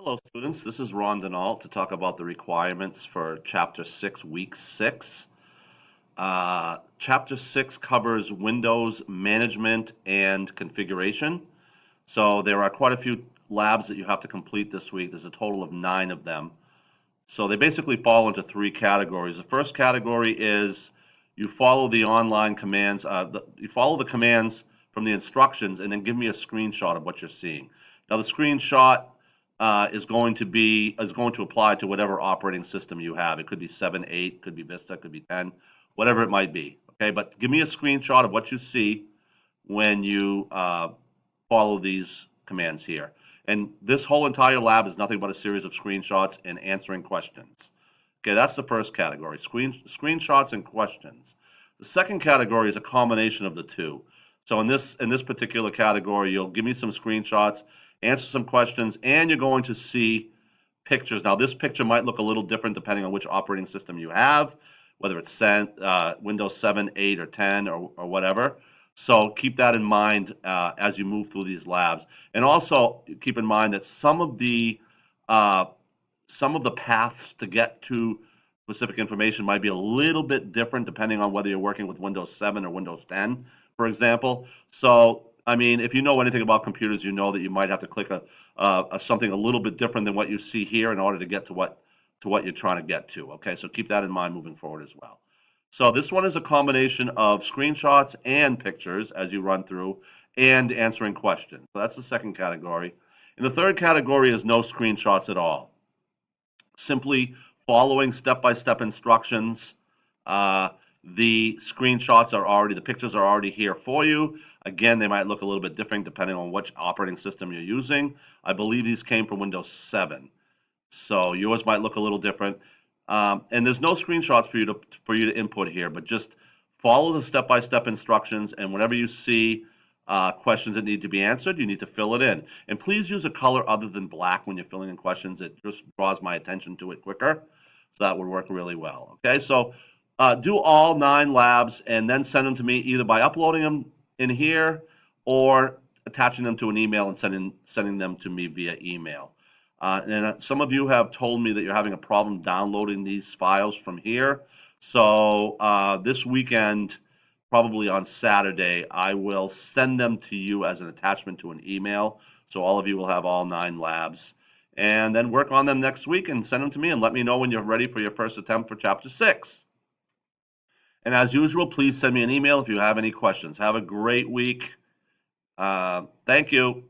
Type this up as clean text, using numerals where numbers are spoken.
Hello, students. This is Ron Denault to talk about the requirements for Chapter 6, Week 6. Chapter 6 covers Windows management and configuration. So there are quite a few labs that you have to complete this week. There's a total of 9 of them. So they basically fall into 3 categories. The first category is you follow the online commands, you follow the commands from the instructions and then give me a screenshot of what you're seeing. Now the screenshot is going to apply to whatever operating system you have. It could be 7, 8, could be Vista, could be 10, whatever it might be. Okay, but give me a screenshot of what you see when you follow these commands here. And this whole entire lab is nothing but a series of screenshots and answering questions. Okay, that's the first category, screenshots and questions. The second category is a combination of the two. So in this particular category, you'll give me some screenshots, answer some questions, and you're going to see pictures. Now, this picture might look a little different depending on which operating system you have, whether it's Windows 7, 8, or 10, or whatever. So keep that in mind as you move through these labs. And also keep in mind that uh, some of the paths to get to specific information might be a little bit different depending on whether you're working with Windows 7 or Windows 10, for example. So, I mean, if you know anything about computers, you know that you might have to click something a little bit different than what you see here in order to get to what you're trying to get to. Okay, so keep that in mind moving forward as well. So this one is a combination of screenshots and pictures as you run through and answering questions. So that's the second category. And the third category is no screenshots at all. Simply following step-by-step instructions. Uh, the the pictures are already here for you. Again, they might look a little bit different depending on which operating system you're using. I believe these came from Windows 7. So yours might look a little different. And there's no screenshots for you to input here, but just follow the step-by-step instructions, and whenever you see questions that need to be answered, you need to fill it in. And please use a color other than black when you're filling in questions. It just draws my attention to it quicker. So that would work really well. Okay, so do all 9 labs and then send them to me either by uploading them in here or attaching them to an email and sending them to me via email. And some of you have told me that you're having a problem downloading these files from here. So this weekend, probably on Saturday, I will send them to you as an attachment to an email. So all of you will have all 9 labs. And then work on them next week and send them to me and let me know when you're ready for your first attempt for Chapter 6. And as usual, please send me an email if you have any questions. Have a great week. Thank you.